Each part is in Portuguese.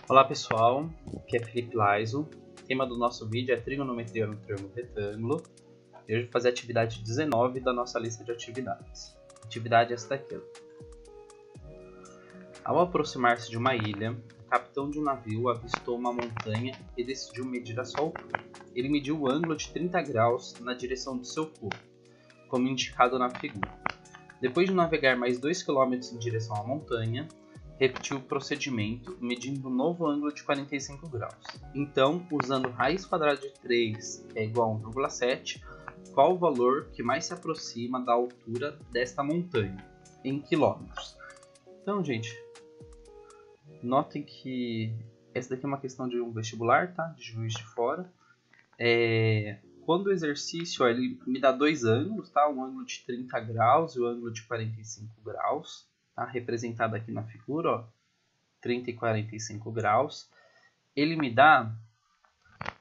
Olá pessoal, aqui é Felipe Laiso. O tema do nosso vídeo é trigonometria no triângulo retângulo. E hoje vou fazer a atividade 19 da nossa lista de atividades. Atividade esta aqui. Ao aproximar-se de uma ilha, o capitão de um navio avistou uma montanha e decidiu medir a sua altura. Ele mediu o ângulo de 30 graus na direção do seu curso, como indicado na figura. Depois de navegar mais 2 km em direção à montanha, repetiu o procedimento, medindo um novo ângulo de 45 graus. Então, usando raiz quadrada de 3 é igual a 1,7, qual o valor que mais se aproxima da altura desta montanha, em quilômetros? Então, gente, notem que essa daqui é uma questão de um vestibular, tá? De Juiz de Fora. Quando o exercício ele me dá dois ângulos, tá? Um ângulo de 30 graus e o ângulo de 45 graus. Tá? Representado aqui na figura, ó, 30 e 45 graus. Ele me dá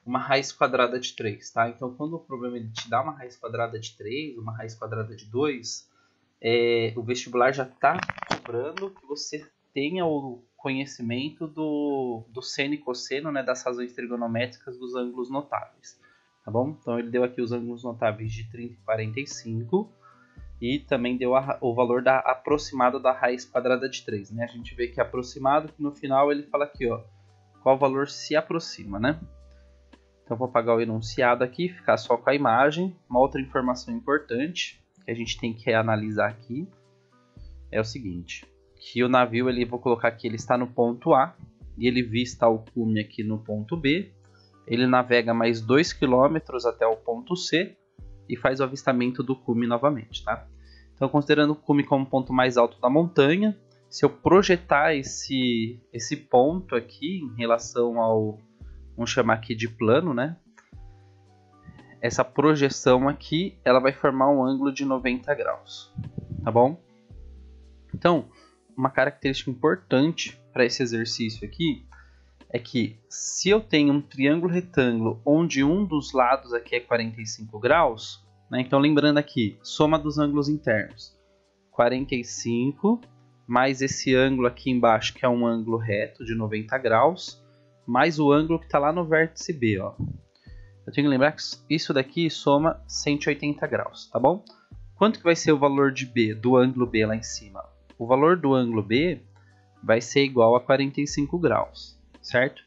uma raiz quadrada de 3. Tá? Então, quando o problema ele te dá uma raiz quadrada de 3, uma raiz quadrada de 2, o vestibular já está cobrando que você tenha o conhecimento do seno e cosseno, né, das razões trigonométricas dos ângulos notáveis. Tá bom? Então, ele deu aqui os ângulos notáveis de 30 e 45. E também deu o valor da aproximado da raiz quadrada de 3. Né? A gente vê que é aproximado, que no final ele fala aqui, ó, qual valor se aproxima. Né? Então vou apagar o enunciado aqui, ficar só com a imagem. Uma outra informação importante que a gente tem que analisar aqui é o seguinte, que o navio, vou colocar aqui, ele está no ponto A, e ele vista o cume aqui no ponto B, ele navega mais 2 km até o ponto C, e faz o avistamento do cume novamente, tá? Então, considerando o cume como o ponto mais alto da montanha, se eu projetar esse ponto aqui em relação ao, vamos chamar aqui de plano, né? Essa projeção aqui, ela vai formar um ângulo de 90 graus, tá bom? Então, uma característica importante para esse exercício aqui é que se eu tenho um triângulo retângulo onde um dos lados aqui é 45 graus, né, então lembrando aqui, soma dos ângulos internos, 45 mais esse ângulo aqui embaixo que é um ângulo reto de 90 graus, mais o ângulo que está lá no vértice B. Ó. Eu tenho que lembrar que isso daqui soma 180 graus, tá bom? Quanto que vai ser o valor de B, do ângulo B lá em cima? O valor do ângulo B vai ser igual a 45 graus. Certo?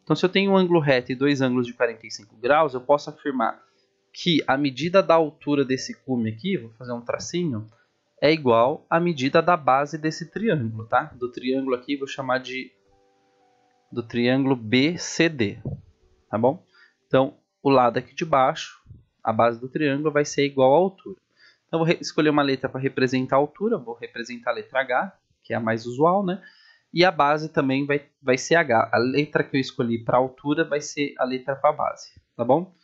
Então, se eu tenho um ângulo reto e dois ângulos de 45 graus, eu posso afirmar que a medida da altura desse cume aqui, vou fazer um tracinho, é igual à medida da base desse triângulo, tá? Do triângulo aqui, vou chamar do triângulo BCD, tá bom? Então, o lado aqui de baixo, a base do triângulo vai ser igual à altura. Então, eu vou escolher uma letra para representar a altura, vou representar a letra H, que é a mais usual, né? E a base também vai ser H. A letra que eu escolhi para a altura vai ser a letra para a base, tá bom?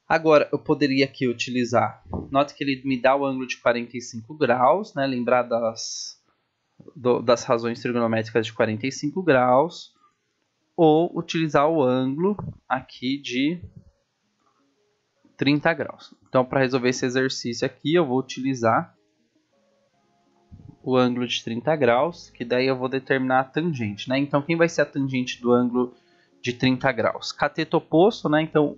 Agora, eu poderia aqui utilizar... Note que ele me dá o ângulo de 45 graus, né? Lembrar das razões trigonométricas de 45 graus. Ou utilizar o ângulo aqui de 30 graus. Então, para resolver esse exercício aqui, eu vou utilizar o ângulo de 30 graus, que daí eu vou determinar a tangente, né? Então, quem vai ser a tangente do ângulo de 30 graus? Cateto oposto, né? Então,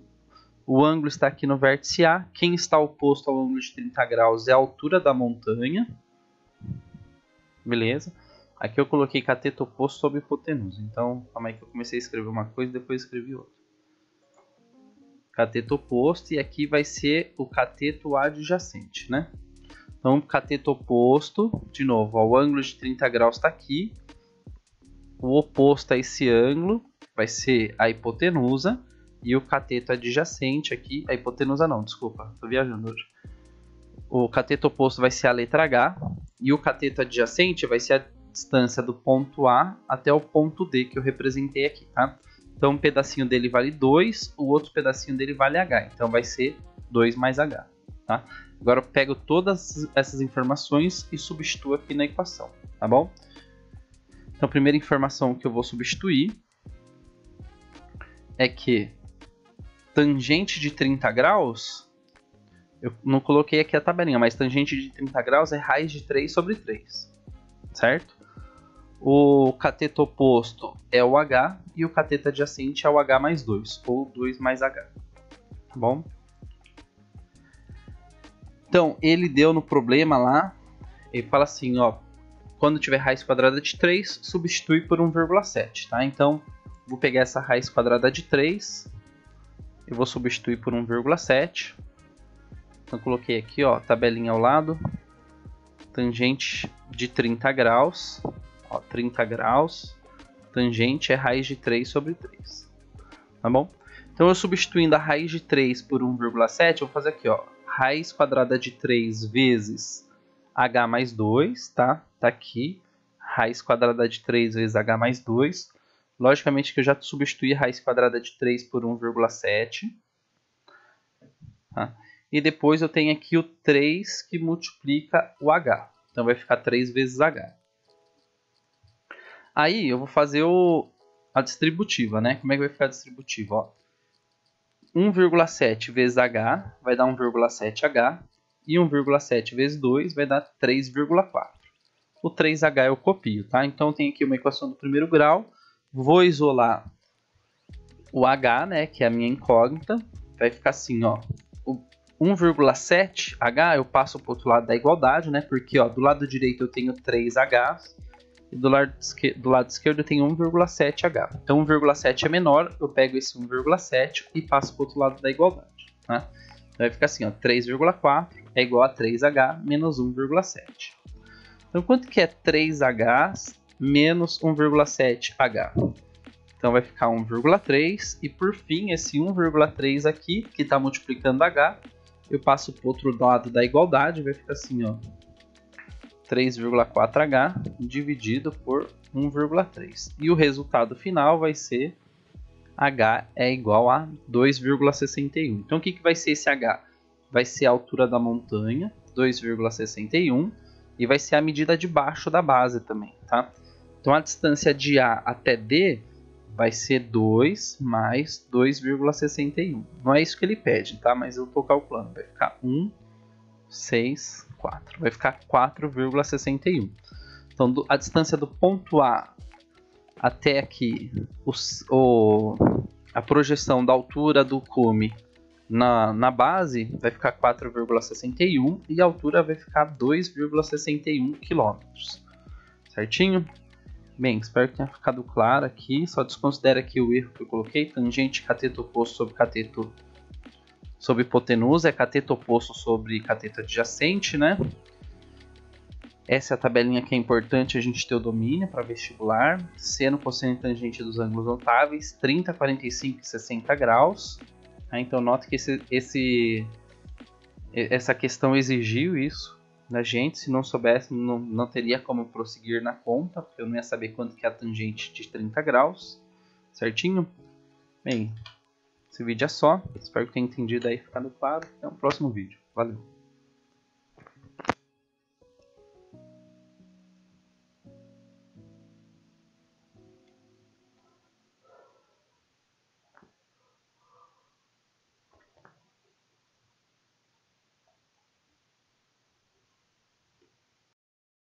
o ângulo está aqui no vértice A. Quem está oposto ao ângulo de 30 graus é a altura da montanha. Beleza? Aqui eu coloquei cateto oposto sobre hipotenusa. Então, calma aí que eu comecei a escrever uma coisa e depois escrevi outra. Cateto oposto, e aqui vai ser o cateto adjacente, né? Então, cateto oposto, de novo, ó, o ângulo de 30 graus está aqui. O oposto a esse ângulo vai ser a hipotenusa. E o cateto adjacente aqui, a hipotenusa não, desculpa, estou viajando hoje. O cateto oposto vai ser a letra H. E o cateto adjacente vai ser a distância do ponto A até o ponto D que eu representei aqui, tá? Então, um pedacinho dele vale 2, o outro pedacinho dele vale H. Então, vai ser 2 mais H, tá? Agora eu pego todas essas informações e substituo aqui na equação, tá bom? Então a primeira informação que eu vou substituir é que tangente de 30 graus, eu não coloquei aqui a tabelinha, mas tangente de 30 graus é raiz de 3 sobre 3, certo? O cateto oposto é o H e o cateto adjacente é o H mais 2, ou 2 mais H. Tá bom? Então, ele deu no problema lá, ele fala assim, ó, quando tiver raiz quadrada de 3, substitui por 1,7, tá? Então, vou pegar essa raiz quadrada de 3, eu vou substituir por 1,7. Então, coloquei aqui, ó, tabelinha ao lado, tangente de 30 graus, ó, 30 graus, tangente é raiz de 3 sobre 3, tá bom? Então, eu substituindo a raiz de 3 por 1,7, eu vou fazer aqui, ó, raiz quadrada de 3 vezes h mais 2, tá? Tá aqui, raiz quadrada de 3 vezes h mais 2. Logicamente que eu já substituí a raiz quadrada de 3 por 1,7. Tá? E depois eu tenho aqui o 3 que multiplica o h. Então vai ficar 3 vezes h. Aí eu vou fazer a distributiva, né? Como é que vai ficar a distributiva? Ó, 1,7 vezes h vai dar 1,7h. E 1,7 vezes 2 vai dar 3,4. O 3h eu copio, tá? Então eu tenho aqui uma equação do primeiro grau. Vou isolar o h, né, que é a minha incógnita. Vai ficar assim, ó. O 1,7h eu passo para o outro lado da igualdade, né? Porque ó, do lado direito eu tenho 3h e do lado esquerdo eu tenho 1,7h. Então 1,7 é menor, eu pego esse 1,7 e passo para o outro lado da igualdade, né? Vai ficar assim, ó, 3,4 é igual a 3h menos 1,7. Então, quanto que é 3h menos 1,7h? Então, vai ficar 1,3. E, por fim, esse 1,3 aqui, que está multiplicando h, eu passo para o outro lado da igualdade. Vai ficar assim, ó, 3,4h dividido por 1,3. E o resultado final vai ser h é igual a 2,61. Então, o que vai ser esse h? Vai ser a altura da montanha, 2,61, e vai ser a medida de baixo da base também, tá? Então, a distância de A até D vai ser 2 mais 2,61. Não é isso que ele pede, tá? Mas eu estou calculando. Vai ficar 1, 6, 4. Vai ficar 4,61. Então, a distância do ponto A até aqui, a projeção da altura do cume na base vai ficar 4,61 e a altura vai ficar 2,61 km. Certinho? Bem, espero que tenha ficado claro aqui. Só desconsidera aqui o erro que eu coloquei. Tangente cateto oposto sobre cateto sobre hipotenusa é cateto oposto sobre cateto adjacente, né? Essa é a tabelinha que é importante a gente ter o domínio para vestibular. Seno, cosseno e tangente dos ângulos notáveis, 30, 45 e 60 graus. Então, nota que essa questão exigiu isso da gente. Se não soubesse, não teria como prosseguir na conta, porque eu não ia saber quanto que é a tangente de 30 graus. Certinho? Bem, esse vídeo é só. Espero que tenha entendido aí, ficado claro. Até o próximo vídeo. Valeu!